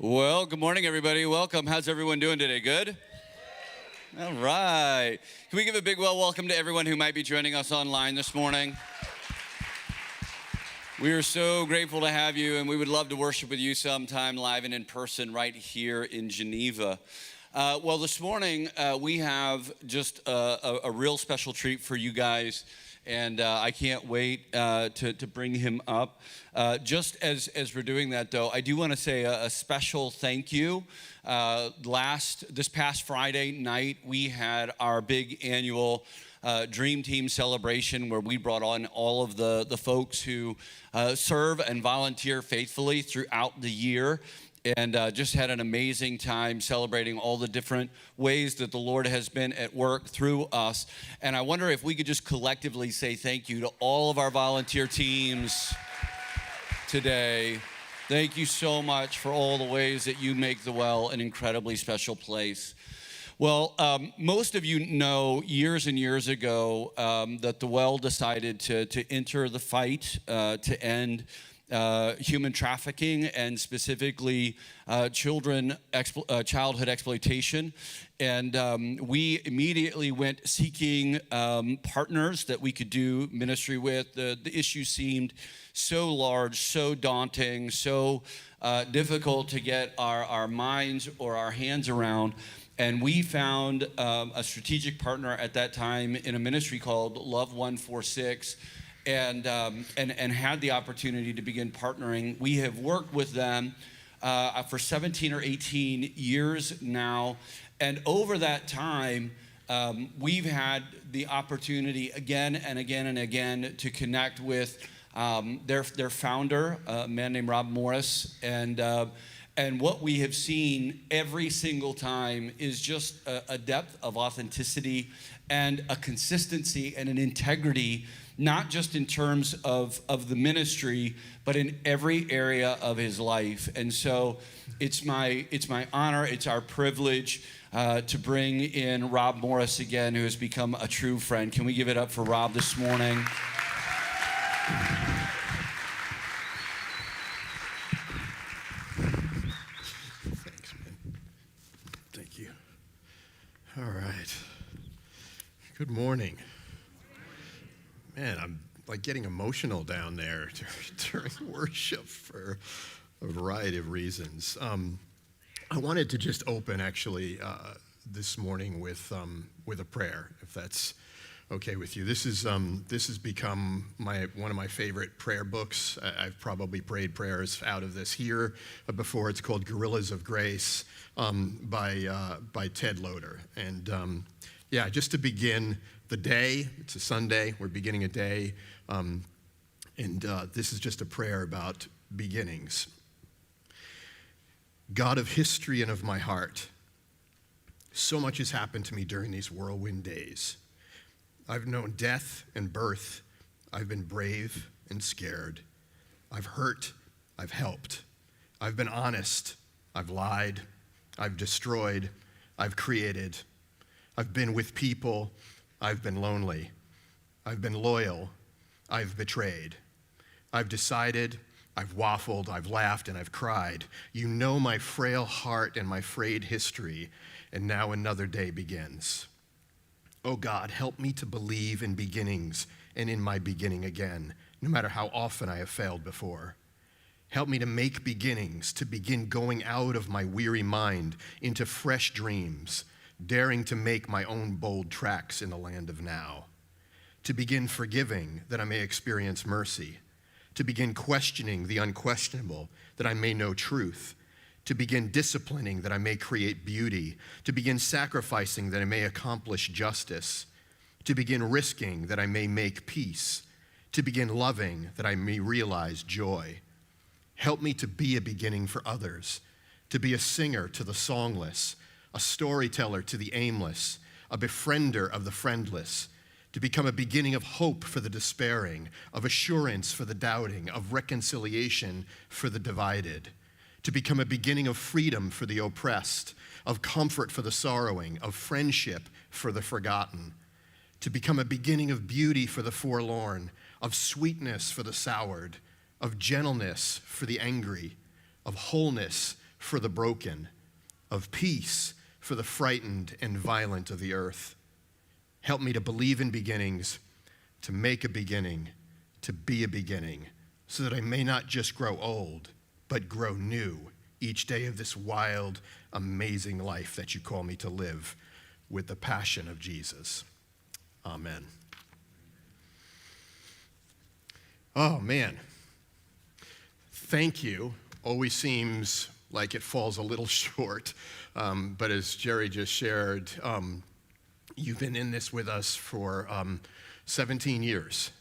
Well, good morning, everybody. Welcome. How's everyone doing today? Good? All right. Can we give a big welcome to everyone who might be joining us online this morning? We are so grateful to have you, and we would love to worship with you sometime live and in person right here in Geneva. Well, this morning we have just a real special treat for you guys, and I can't wait to bring him up. Just as we're doing that, though, I do want to say a special thank you. This past Friday night, we had our big annual Dream Team celebration where we brought on all of the folks who serve and volunteer faithfully throughout the year. And just had an amazing time celebrating all the different ways that the Lord has been at work through us. And I wonder if we could just collectively say thank you to all of our volunteer teams today. Thank you so much for all the ways that you make the Well an incredibly special place. Well, most of you know years and years ago that the Well decided to enter the fight to end human trafficking and specifically childhood exploitation. And we immediately went seeking partners that we could do ministry with. The issue seemed so large, so daunting, so difficult to get our minds or our hands around. And we found a strategic partner at that time in a ministry called Love146. And had the opportunity to begin partnering. We have worked with them for 17 or 18 years now. And over that time, we've had the opportunity again and again and again to connect with their founder, a man named Rob Morris. And what we have seen every single time is just a depth of authenticity and a consistency and an integrity, not just in terms of the ministry, but in every area of his life. And so it's my honor, it's our privilege to bring in Rob Morris again, who has become a true friend. Can we give it up for Rob this morning? Thanks, man. Thank you. All right. Good morning. Man, I'm like getting emotional down there during worship for a variety of reasons. I wanted to just open actually this morning with a prayer, if that's okay with you. This has become one of my favorite prayer books. I've probably prayed prayers out of this here before. It's called Gorillas of Grace by Ted Loder. And just to begin the day, it's a Sunday, we're beginning a day, and this is just a prayer about beginnings. God of history and of my heart, so much has happened to me during these whirlwind days. I've known death and birth. I've been brave and scared. I've hurt. I've helped. I've been honest. I've lied. I've destroyed. I've created. I've been with people. I've been lonely. I've been loyal. I've betrayed. I've decided. I've waffled. I've laughed, and I've cried. You know my frail heart and my frayed history, and now another day begins. Oh God, help me to believe in beginnings and in my beginning again, no matter how often I have failed before. Help me to make beginnings, to begin going out of my weary mind into fresh dreams, daring to make my own bold tracks in the land of now. To begin forgiving that I may experience mercy. To begin questioning the unquestionable that I may know truth. To begin disciplining that I may create beauty. To begin sacrificing that I may accomplish justice. To begin risking that I may make peace. To begin loving that I may realize joy. Help me to be a beginning for others. To be a singer to the songless. A storyteller to the aimless, a befriender of the friendless, to become a beginning of hope for the despairing, of assurance for the doubting, of reconciliation for the divided, to become a beginning of freedom for the oppressed, of comfort for the sorrowing, of friendship for the forgotten, to become a beginning of beauty for the forlorn, of sweetness for the soured, of gentleness for the angry, of wholeness for the broken, of peace for the frightened and violent of the earth. Help me to believe in beginnings, to make a beginning, to be a beginning, so that I may not just grow old, but grow new each day of this wild, amazing life that you call me to live with the passion of Jesus. Amen. Oh, man. Thank you always seems like it falls a little short, but as Jerry just shared, you've been in this with us for 17 years.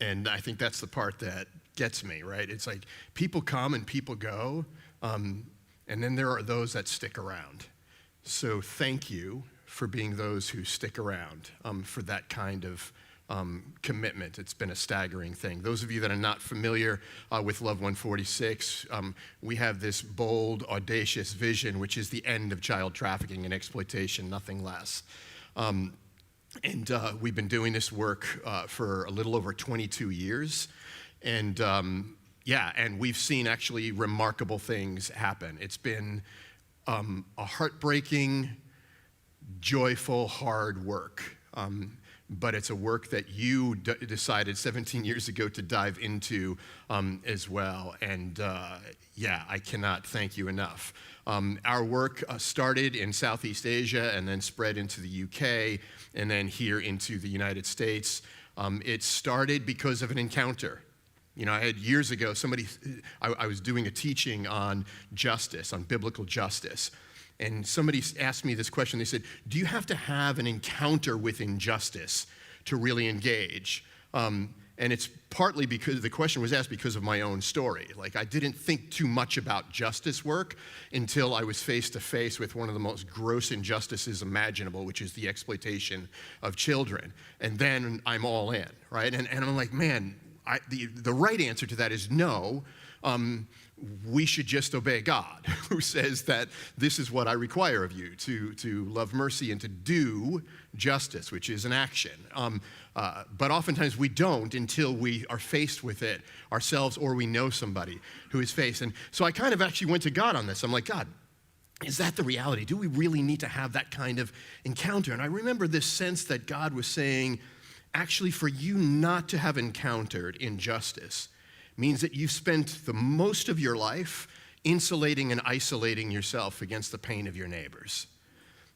And I think that's the part that gets me, right? It's like people come and people go, and then there are those that stick around. So thank you for being those who stick around, for that kind of commitment. It's been a staggering thing. Those of you that are not familiar with Love146, we have this bold, audacious vision, which is the end of child trafficking and exploitation, nothing less. And we've been doing this work for a little over 22 years. And and we've seen actually remarkable things happen. It's been a heartbreaking, joyful, hard work. But it's a work that you decided 17 years ago to dive into as well. And I cannot thank you enough. Our work started in Southeast Asia and then spread into the UK and then here into the United States. It started because of an encounter. You know, I had years ago, I was doing a teaching on justice, on biblical justice. And somebody asked me this question. They said, do you have to have an encounter with injustice to really engage? And it's partly because the question was asked because of my own story. Like, I didn't think too much about justice work until I was face to face with one of the most gross injustices imaginable, which is the exploitation of children. And then I'm all in, right? And I'm like, man, the right answer to that is no. We should just obey God, who says that this is what I require of you, to love mercy and to do justice, which is an action. But oftentimes we don't until we are faced with it ourselves or we know somebody who is faced. And so I kind of actually went to God on this. I'm like, God, is that the reality? Do we really need to have that kind of encounter? And I remember this sense that God was saying, actually, for you not to have encountered injustice means that you've spent the most of your life insulating and isolating yourself against the pain of your neighbors.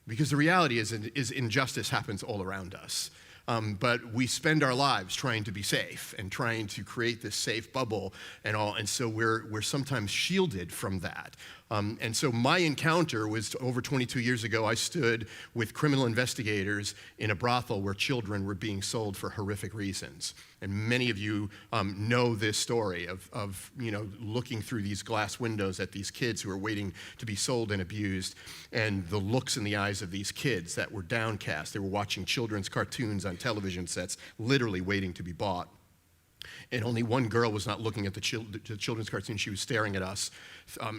Because the reality is injustice happens all around us. But we spend our lives trying to be safe and trying to create this safe bubble and all. And so we're sometimes shielded from that. And so my encounter was over 22 years ago. I stood with criminal investigators in a brothel where children were being sold for horrific reasons. And many of you know this story of looking through these glass windows at these kids who are waiting to be sold and abused, and the looks in the eyes of these kids that were downcast. They were watching children's cartoons on television sets, literally waiting to be bought. And only one girl was not looking at the children's cartoon. She was staring at us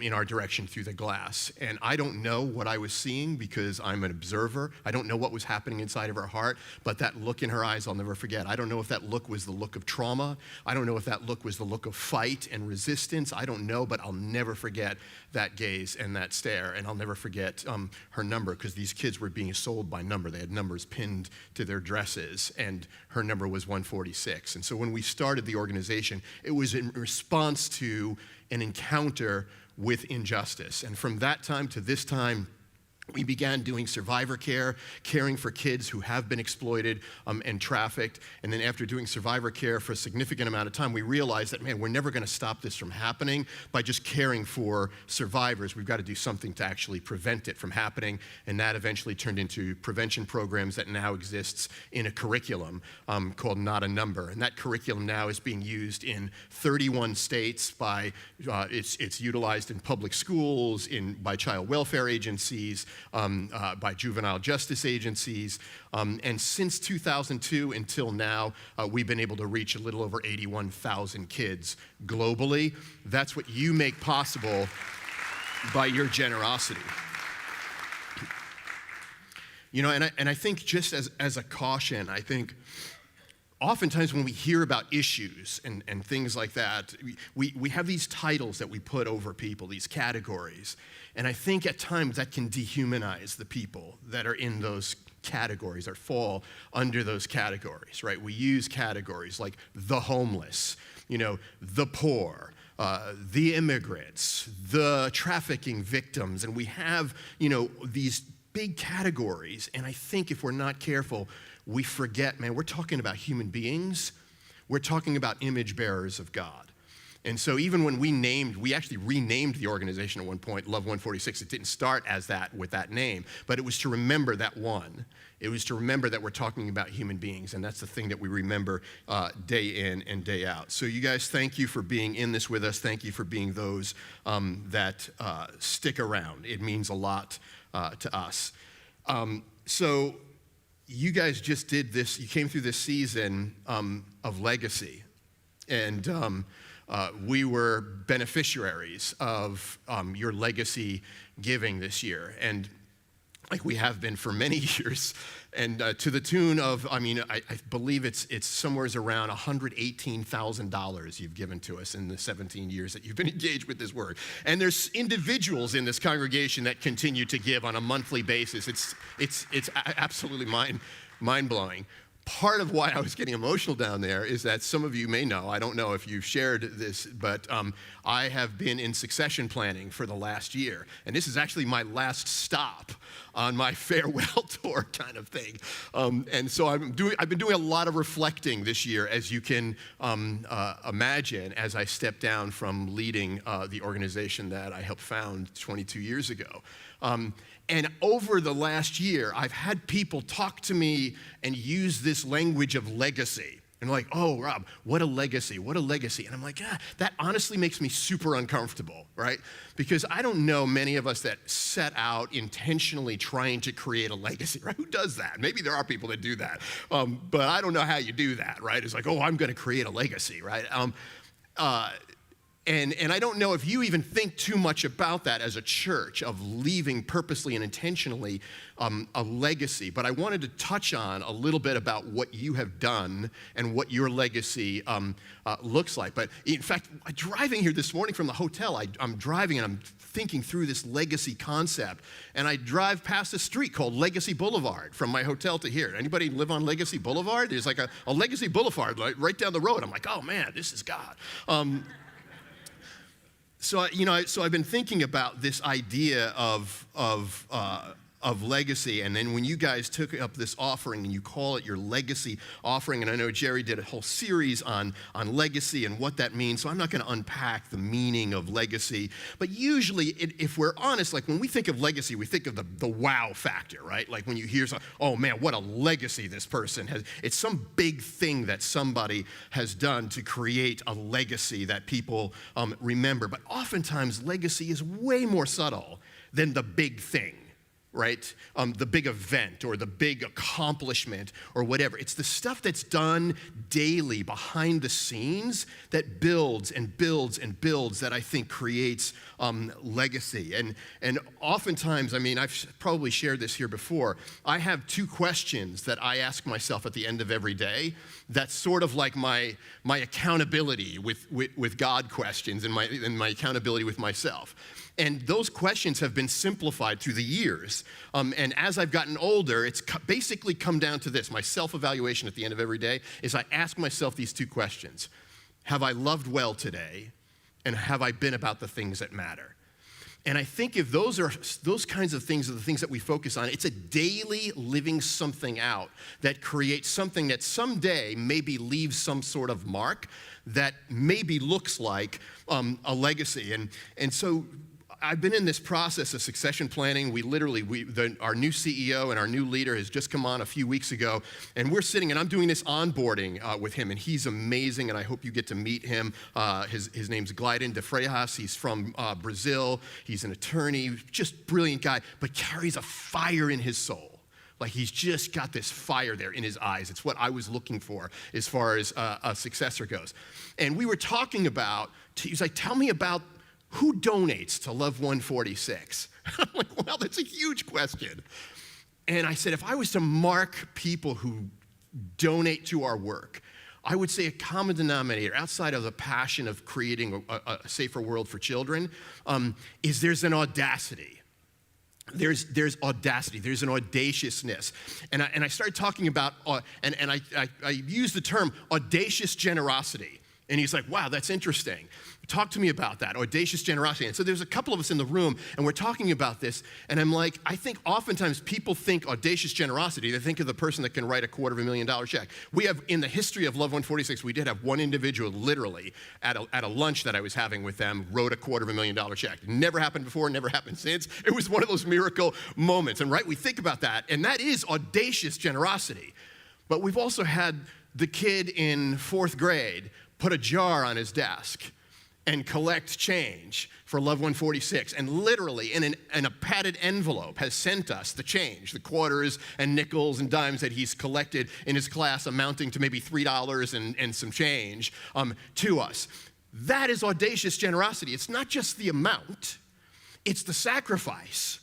in our direction through the glass. And I don't know what I was seeing because I'm an observer. I don't know what was happening inside of her heart, but that look in her eyes I'll never forget. I don't know if that look was the look of trauma. I don't know if that look was the look of fight and resistance. I don't know, but I'll never forget that gaze and that stare. And I'll never forget her number, because these kids were being sold by number. They had numbers pinned to their dresses, and her number was 146. And so when we started the organization, it was in response to an encounter with injustice. And from that time to this time, we began doing survivor care, caring for kids who have been exploited and trafficked. And then after doing survivor care for a significant amount of time, we realized that, man, we're never going to stop this from happening by just caring for survivors. We've got to do something to actually prevent it from happening. And that eventually turned into prevention programs that now exists in a curriculum called Not a Number. And that curriculum now is being used in 31 states by, it's utilized in public schools, by child welfare agencies, by juvenile justice agencies. And since 2002 until now, we've been able to reach a little over 81,000 kids globally. That's what you make possible by your generosity. You know, and I think just as a caution, I think oftentimes when we hear about issues and things like that, we have these titles that we put over people, these categories. And I think at times that can dehumanize the people that are in those categories or fall under those categories, right? We use categories like the homeless, the poor, the immigrants, the trafficking victims, and we have, these big categories. And I think if we're not careful, we forget, man, we're talking about human beings. We're talking about image bearers of God. And so even when we actually renamed the organization at one point, Love146. It didn't start as that with that name, but it was to remember that one. It was to remember that we're talking about human beings, and that's the thing that we remember day in and day out. So you guys, thank you for being in this with us. Thank you for being those that stick around. It means a lot to us. So you guys just did this. You came through this season of legacy, and we were beneficiaries of your legacy giving this year, and like we have been for many years, and to the tune of, I believe it's somewhere around $118,000 you've given to us in the 17 years that you've been engaged with this work. And there's individuals in this congregation that continue to give on a monthly basis. It's absolutely mind-blowing. Part of why I was getting emotional down there is that some of you may know, I don't know if you've shared this, but I have been in succession planning for the last year. And this is actually my last stop on my farewell tour kind of thing. And so I've been doing a lot of reflecting this year, as you can imagine, as I step down from leading the organization that I helped found 22 years ago. And over the last year, I've had people talk to me and use this language of legacy. And like, oh, Rob, what a legacy, what a legacy. And I'm like, that honestly makes me super uncomfortable, right? Because I don't know many of us that set out intentionally trying to create a legacy, right? Who does that? Maybe there are people that do that. But I don't know how you do that, right? It's like, oh, I'm going to create a legacy, right? And I don't know if you even think too much about that as a church, of leaving purposely and intentionally a legacy. But I wanted to touch on a little bit about what you have done and what your legacy looks like. But in fact, driving here this morning from the hotel, I'm driving and I'm thinking through this legacy concept. And I drive past a street called Legacy Boulevard from my hotel to here. Anybody live on Legacy Boulevard? There's like a Legacy Boulevard right down the road. I'm like, oh man, this is God. So I've been thinking about this idea of legacy, and then when you guys took up this offering and you call it your legacy offering, and I know Jerry did a whole series on legacy and what that means, so I'm not going to unpack the meaning of legacy. But usually, if we're honest, like when we think of legacy, we think of the wow factor, right? Like when you hear, oh man, what a legacy this person has. It's some big thing that somebody has done to create a legacy that people remember. But oftentimes, legacy is way more subtle than the big thing. Right? The big event or the big accomplishment or whatever. It's the stuff that's done daily behind the scenes that builds and builds and builds that I think creates legacy. And oftentimes, I've probably shared this here before, I have two questions that I ask myself at the end of every day. That's sort of like my accountability with God questions and my accountability with myself. And those questions have been simplified through the years. And as I've gotten older, it's basically come down to this. My self-evaluation at the end of every day is I ask myself these two questions. Have I loved well today? And have I been about the things that matter? And I think if those kinds of things are the things that we focus on, it's a daily living something out that creates something that someday maybe leaves some sort of mark that maybe looks like a legacy. And so I've been in this process of succession planning. Our new CEO and our new leader has just come on a few weeks ago, and we're sitting, and I'm doing this onboarding with him, and he's amazing, and I hope you get to meet him. His name's Glyden de Freitas. He's from Brazil. He's an attorney, just brilliant guy, but carries a fire in his soul. Like he's just got this fire there in his eyes. It's what I was looking for as far as a successor goes. And we were talking about, he's like, tell me about who donates to Love146? I'm like, well, that's a huge question. And I said, if I was to mark people who donate to our work. I would say a common denominator outside of the passion of creating a safer world for children is there's an audacity. There's audacity. There's an audaciousness. And I started talking about, and I use the term audacious generosity. And he's like, wow, that's interesting. Talk to me about that, audacious generosity. And so there's a couple of us in the room, and we're talking about this, and I'm like, I think oftentimes people think audacious generosity, they think of the person that can write a $250,000 check. We have, in the history of Love146, we did have one individual literally at a lunch that I was having with them, wrote a $250,000 check. Never happened before, never happened since. It was one of those miracle moments. And right, we think about that, and that is audacious generosity. But we've also had the kid in 4th grade put a jar on his desk and collect change for Love146, and literally in a padded envelope has sent us the change, the quarters and nickels and dimes that he's collected in his class, amounting to maybe $3 and some change to us. That is audacious generosity. It's not just the amount, it's the sacrifice,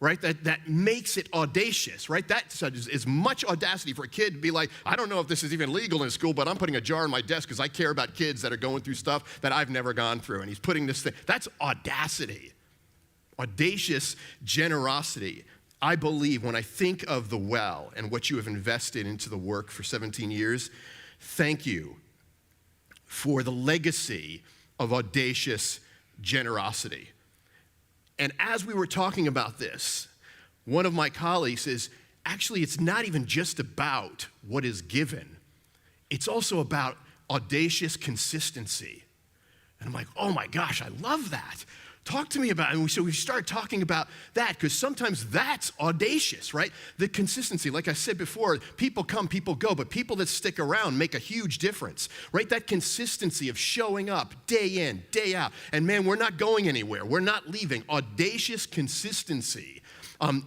right? That makes it audacious, right? That is much audacity for a kid to be like, I don't know if this is even legal in school, but I'm putting a jar on my desk because I care about kids that are going through stuff that I've never gone through. And he's putting this thing. That's audacity. Audacious generosity. I believe when I think of the Well and what you have invested into the work for 17 years, thank you for the legacy of audacious generosity. And as we were talking about this, one of my colleagues says, actually, it's not even just about what is given. It's also about audacious consistency. And I'm like, oh my gosh, I love that. Talk to me about it. And so we start talking about that because sometimes that's audacious, right? The consistency. Like I said before, people come, people go, but people that stick around make a huge difference, right? That consistency of showing up day in, day out. And man, we're not going anywhere. We're not leaving. Audacious consistency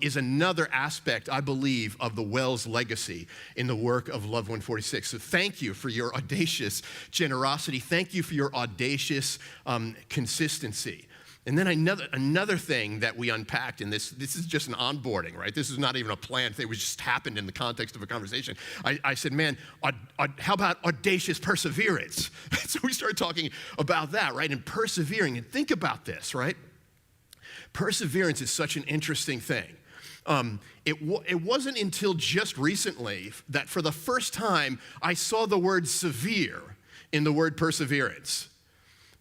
is another aspect, I believe, of the Well's legacy in the work of Love146. So thank you for your audacious generosity. Thank you for your audacious consistency. And then another thing that we unpacked, and this is just an onboarding, right? This is not even a planned thing. It just happened in the context of a conversation. I said, man, how about audacious perseverance? So we started talking about that, right? And persevering. And think about this, right? Perseverance is such an interesting thing. It wasn't until just recently that for the first time I saw the word severe in the word perseverance.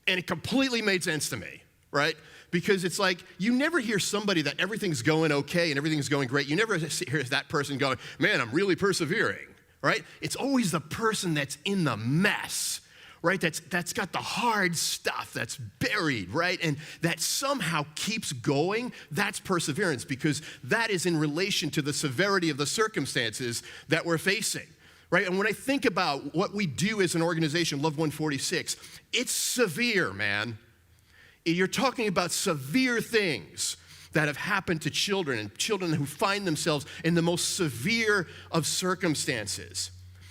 And it completely made sense to me. Right? Because it's like, you never hear somebody that everything's going okay and everything's going great. You never hear that person going, man, I'm really persevering, right? It's always the person that's in the mess, right? That's got the hard stuff that's buried, right? And that somehow keeps going. That's perseverance because that is in relation to the severity of the circumstances that we're facing. Right? And when I think about what we do as an organization, Love146, it's severe, man. You're talking about severe things that have happened to children and children who find themselves in the most severe of circumstances.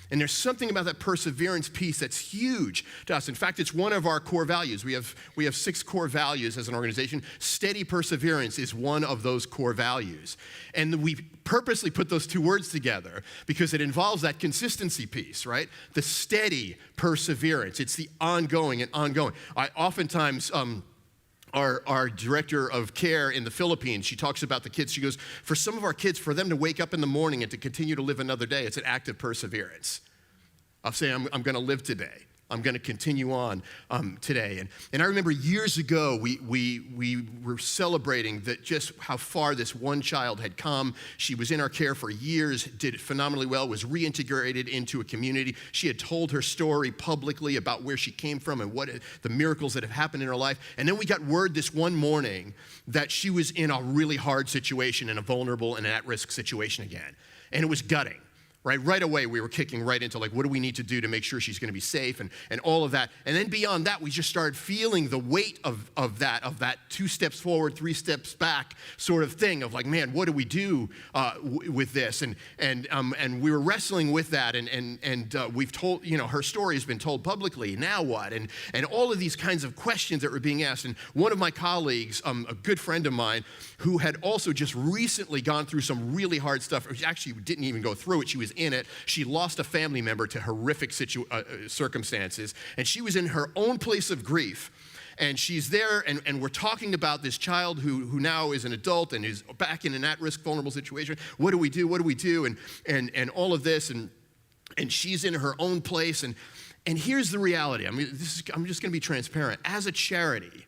And there's something about that perseverance piece that's huge to us. In fact, it's one of our core values. We have 6 core values as an organization. Steady perseverance is one of those core values. And we purposely put those 2 words together because it involves that consistency piece, right? The steady perseverance. It's the ongoing and ongoing. I oftentimes... Our director of care in the Philippines, she talks about the kids. She goes, for some of our kids, for them to wake up in the morning and to continue to live another day, it's an act of perseverance. I'll say, I'm going to live today. I'm going to continue on today. And I remember years ago, we were celebrating that just how far this one child had come. She was in our care for years, did phenomenally well, was reintegrated into a community. She had told her story publicly about where she came from and what the miracles that have happened in her life. And then we got word this one morning that she was in a really hard situation, in a vulnerable and an at-risk situation again. And it was gutting. Right away, we were kicking right into like, what do we need to do to make sure she's going to be safe and all of that. And then beyond that, we just started feeling the weight of that 2 steps forward, 3 steps back sort of thing of like, man, what do we do with this? And we were wrestling with that. And we've told, her story has been told publicly. Now what? And all of these kinds of questions that were being asked. And one of my colleagues, a good friend of mine, who had also just recently gone through some really hard stuff, or she actually didn't even go through it. She was was in it. She lost a family member to horrific circumstances, and she was in her own place of grief. And she's there, and we're talking about this child who now is an adult and is back in an at-risk, vulnerable situation. What do we do? What do we do? And all of this, and she's in her own place. And here's the reality. I'm just going to be transparent. As a charity,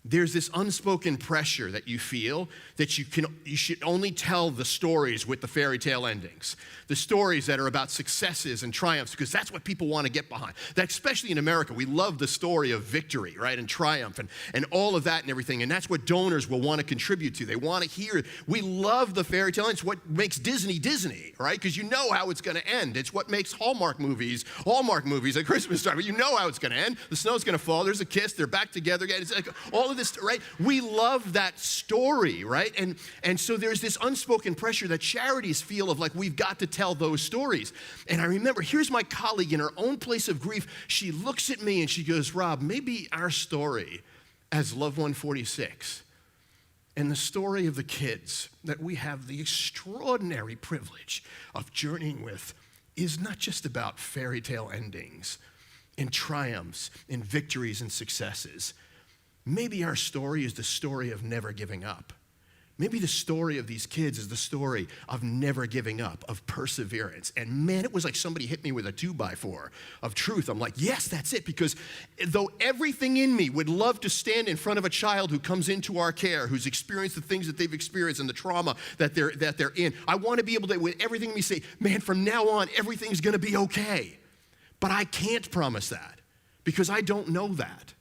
there's this unspoken pressure that you feel that you should only tell the stories with the fairy tale endings, the stories that are about successes and triumphs, because that's what people want to get behind. That, especially in America, we love the story of victory, right, and triumph and all of that and everything, and that's what donors will want to contribute to. They want to hear. We love the fairy tale. It's what makes Disney, right, because you know how it's going to end. It's what makes Hallmark movies at Christmas time. You know how it's going to end. The snow's going to fall. There's a kiss. They're back together again. It's like all of this, right? We love that story, right? And so there's this unspoken pressure that charities feel of like, we've got to tell those stories. And I remember, here's my colleague in her own place of grief. She looks at me and she goes, Rob, maybe our story as Love146 and the story of the kids that we have the extraordinary privilege of journeying with is not just about fairy tale endings and triumphs and victories and successes. Maybe our story is the story of never giving up. Maybe the story of these kids is the story of never giving up, of perseverance. And man, it was like somebody hit me with a 2x4 of truth. I'm like, yes, that's it. Because though everything in me would love to stand in front of a child who comes into our care, who's experienced the things that they've experienced and the trauma that they're in, I want to be able to, with everything in me, say, man, from now on, everything's going to be okay. But I can't promise that because I don't know that.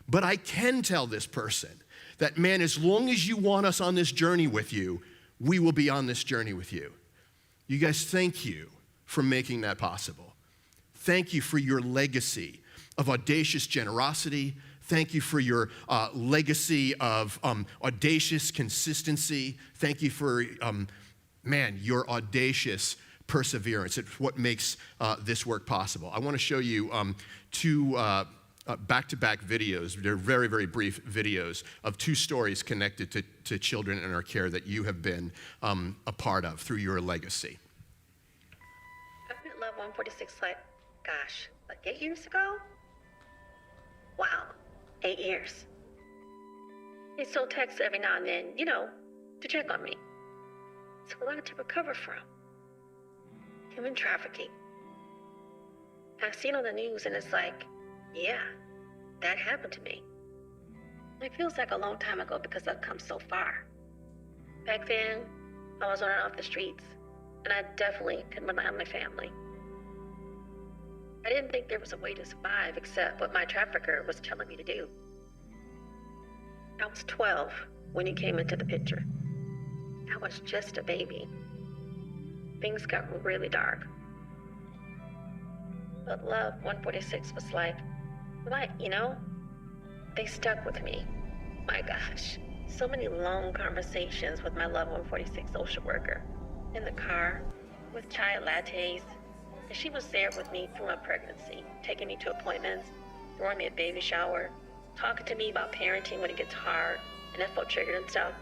But I can tell this person that, man, as long as you want us on this journey with you, we will be on this journey with you. You guys, thank you for making that possible. Thank you for your legacy of audacious generosity. Thank you for your legacy of audacious consistency. Thank you for, your audacious perseverance. It's what makes this work possible. I want to show you two back-to-back videos. They're very, very brief videos of two stories connected to children in our care that you have been a part of through your legacy. I've met Love146 like 8 years ago? Wow, 8 years. They still text every now and then, to check on me. It's a lot to recover from. Human trafficking. I've seen on the news and it's like, yeah, that happened to me. It feels like a long time ago because I've come so far. Back then, I was on and off the streets, and I definitely couldn't rely on my family. I didn't think there was a way to survive except what my trafficker was telling me to do. I was 12 when he came into the picture. I was just a baby. Things got really dark. But Love146 was like, they stuck with me. My gosh, so many long conversations with my Love146 social worker. In the car, with chai lattes. And she was there with me through my pregnancy, taking me to appointments, throwing me a baby shower, talking to me about parenting when it gets hard, and I felt triggered and stuff.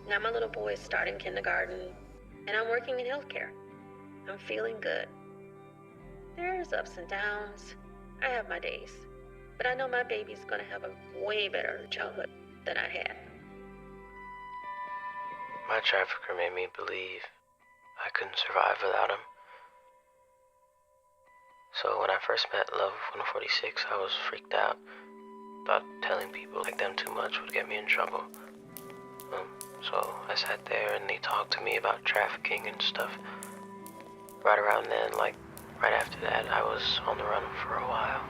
Now my little boy is starting kindergarten, and I'm working in healthcare. I'm feeling good. There's ups and downs. I have my days, but I know my baby's gonna have a way better childhood than I had. My trafficker made me believe I couldn't survive without him. So when I first met Love146, I was freaked out. Thought telling people like them too much would get me in trouble. So I sat there and they talked to me about trafficking and stuff. Right around then, right after that, I was on the run for a while.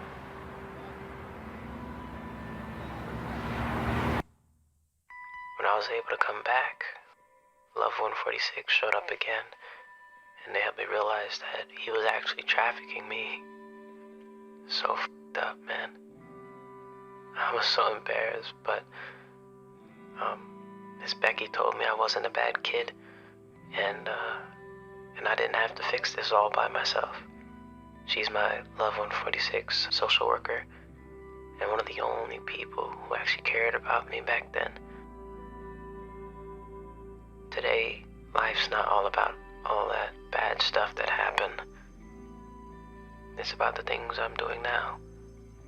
When I was able to come back, Love146 showed up again, and they helped me realize that he was actually trafficking me. So f***ed up, man. I was so embarrassed, but Miss Becky told me I wasn't a bad kid, and I didn't have to fix this all by myself. She's my Love146 social worker, and one of the only people who actually cared about me back then. Today, life's not all about all that bad stuff that happened. It's about the things I'm doing now,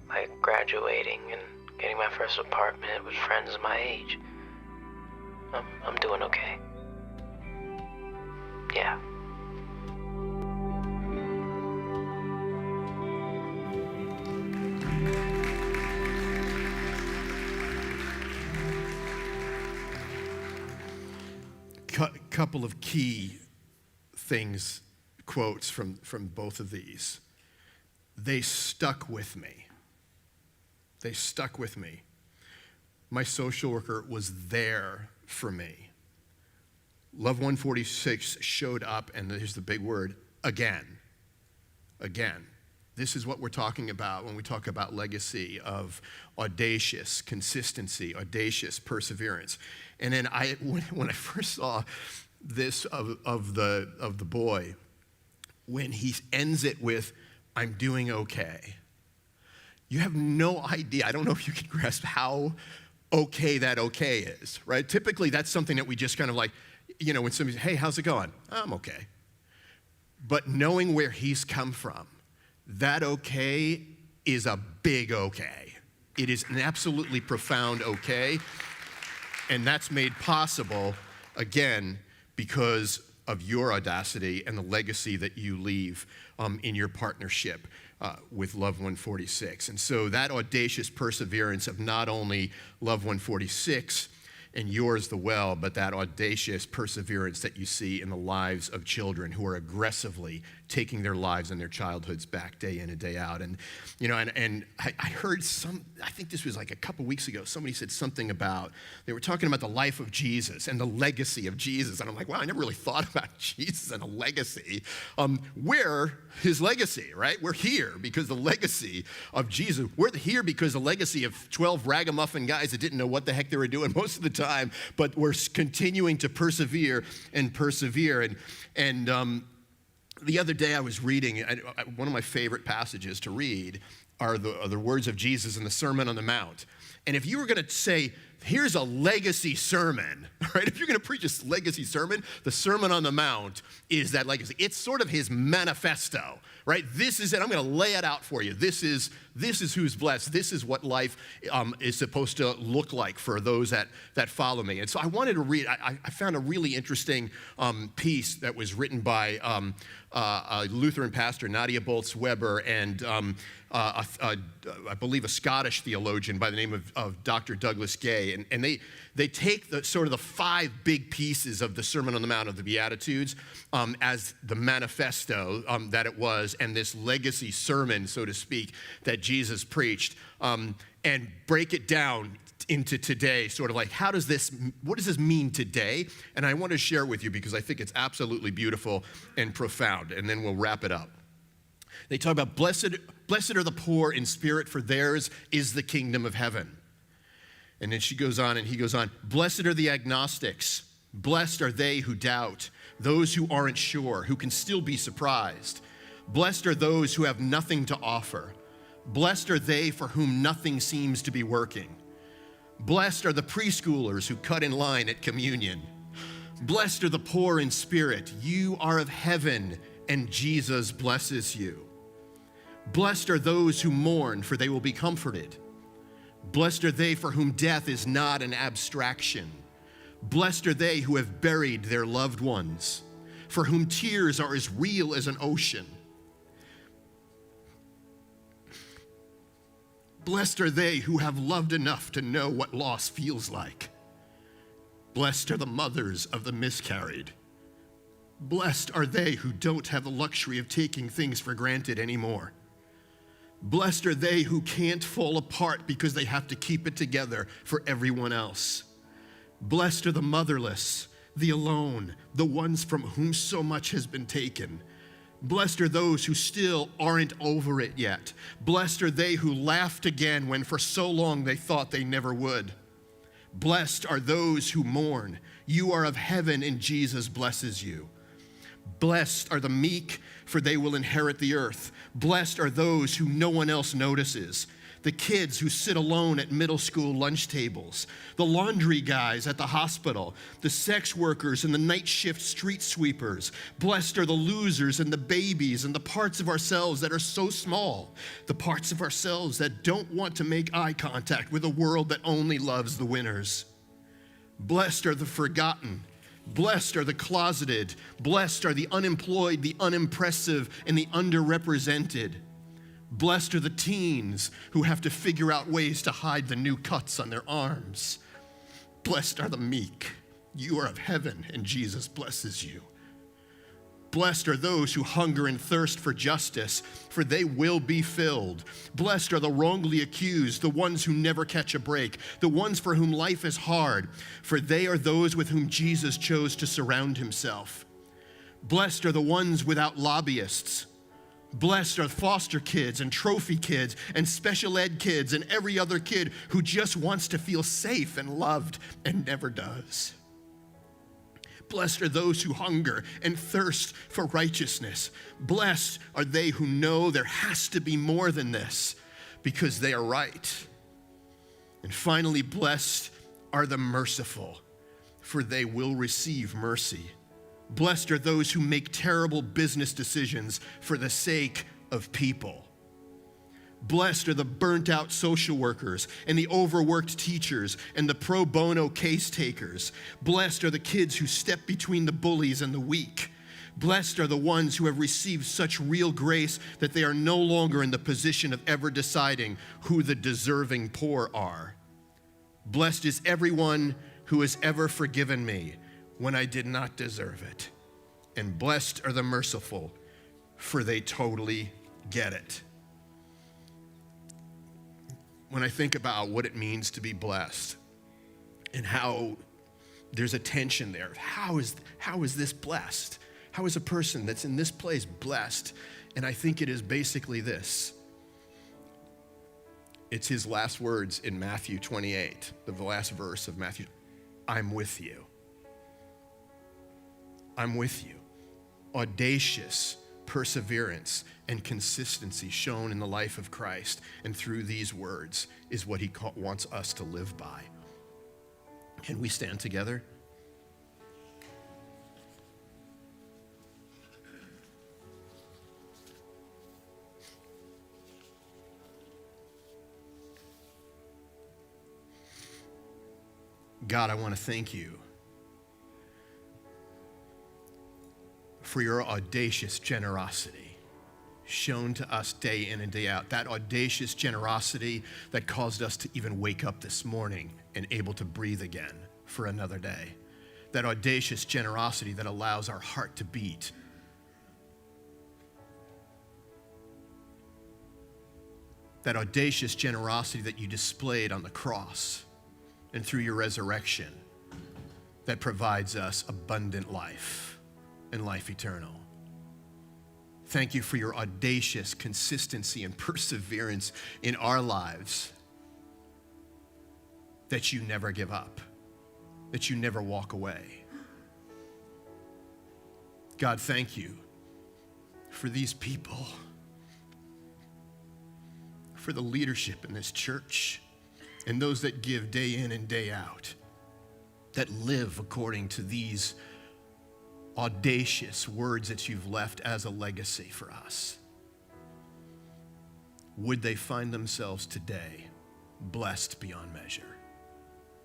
like graduating and getting my first apartment with friends my age. I'm doing okay. Yeah. Couple of key things, quotes from both of these. They stuck with me. They stuck with me. My social worker was there for me. Love146 showed up, and here's the big word, again. Again. This is what we're talking about when we talk about legacy of audacious consistency, audacious perseverance. And then when I first saw this of the boy, when he ends it with, "I'm doing okay," you have no idea. I don't know if you can grasp how okay that okay is, right? Typically, that's something that we just kind of like, when somebody says, "Hey, how's it going?" "I'm okay." But knowing where he's come from, that okay is a big okay. It is an absolutely profound okay. And that's made possible, again, because of your audacity and the legacy that you leave in your partnership with Love146. And so that audacious perseverance of not only Love146 and yours the well, but that audacious perseverance that you see in the lives of children who are aggressively taking their lives and their childhoods back day in and day out. And, and I heard I think this was like a couple weeks ago, somebody said something about, they were talking about the life of Jesus and the legacy of Jesus. And I'm like, wow, I never really thought about Jesus and a legacy. We're his legacy, right? We're here because the legacy of Jesus. We're here because the legacy of 12 ragamuffin guys that didn't know what the heck they were doing most of the time, but we're continuing to persevere and persevere. And the other day I was reading, one of my favorite passages to read are the words of Jesus in the Sermon on the Mount. And if you were going to say, here's a legacy sermon, right? If you're going to preach a legacy sermon, the Sermon on the Mount is that legacy. It's sort of his manifesto, right? This is it. I'm going to lay it out for you. This is who's blessed. This is what life is supposed to look like for those that follow me. And so I wanted to read, I found a really interesting piece that was written by a Lutheran pastor, Nadia Bolz-Weber, and I believe a Scottish theologian by the name of Dr. Douglas Gay. And they take the sort of the 5 big pieces of the Sermon on the Mount of the Beatitudes as the manifesto that it was, and this legacy sermon, so to speak, that Jesus preached, and break it down into today, sort of like, what does this mean today? And I want to share it with you because I think it's absolutely beautiful and profound, and then we'll wrap it up. They talk about blessed are the poor in spirit, for theirs is the kingdom of heaven. And then she goes on and he goes on, blessed are the agnostics, blessed are they who doubt, those who aren't sure, who can still be surprised. Blessed are those who have nothing to offer. Blessed are they for whom nothing seems to be working. Blessed are the preschoolers who cut in line at communion. Blessed are the poor in spirit, you are of heaven, and Jesus blesses you. Blessed are those who mourn, for they will be comforted. Blessed are they for whom death is not an abstraction. Blessed are they who have buried their loved ones, for whom tears are as real as an ocean. Blessed are they who have loved enough to know what loss feels like. Blessed are the mothers of the miscarried. Blessed are they who don't have the luxury of taking things for granted anymore. Blessed are they who can't fall apart because they have to keep it together for everyone else. Blessed are the motherless, the alone, the ones from whom so much has been taken. Blessed are those who still aren't over it yet. Blessed are they who laughed again when for so long they thought they never would. Blessed are those who mourn. You are of heaven and Jesus blesses you. Blessed are the meek, for they will inherit the earth. Blessed are those who no one else notices. the kids who sit alone at middle school lunch tables, the laundry guys at the hospital, the sex workers and the night shift street sweepers. Blessed are the losers and the babies and the parts of ourselves that are so small, the parts of ourselves that don't want to make eye contact with a world that only loves the winners. Blessed are the forgotten. Blessed are the closeted. Blessed are the unemployed, the unimpressive, and the underrepresented. Blessed are the teens who have to figure out ways to hide the new cuts on their arms. Blessed are the meek. You are of heaven, and Jesus blesses you. Blessed are those who hunger and thirst for justice, for they will be filled. Blessed are the wrongly accused, the ones who never catch a break, the ones for whom life is hard, for they are those with whom Jesus chose to surround himself. Blessed are the ones without lobbyists. Blessed are foster kids and trophy kids and special ed kids and every other kid who just wants to feel safe and loved and never does. Blessed are those who hunger and thirst for righteousness. Blessed are they who know there has to be more than this because they are right. And finally, blessed are the merciful, for they will receive mercy. Blessed are those who make terrible business decisions for the sake of people. Blessed are the burnt-out social workers and the overworked teachers and the pro bono case takers. Blessed are the kids who step between the bullies and the weak. Blessed are the ones who have received such real grace that they are no longer in the position of ever deciding who the deserving poor are. Blessed is everyone who has ever forgiven me when I did not deserve it. And blessed are the merciful, for they totally get it. When I think about what it means to be blessed and how there's a tension there, how is this blessed? How is a person that's in this place blessed? And I think it is basically this. It's his last words in Matthew 28, the last verse of Matthew. I'm with you. I'm with you. Audacious perseverance and consistency shown in the life of Christ and through these words is what he wants us to live by. Can we stand together? God, I want to thank you for your audacious generosity shown to us day in and day out. That audacious generosity that caused us to even wake up this morning and able to breathe again for another day. That audacious generosity that allows our heart to beat. That audacious generosity that you displayed on the cross and through your resurrection that provides us abundant life and life eternal. Thank you for your audacious consistency and perseverance in our lives, that you never give up, that you never walk away. God, thank you for these people, for the leadership in this church, and those that give day in and day out, that live according to these audacious words that you've left as a legacy for us. Would they find themselves today blessed beyond measure?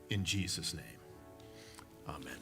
In Jesus' name, amen.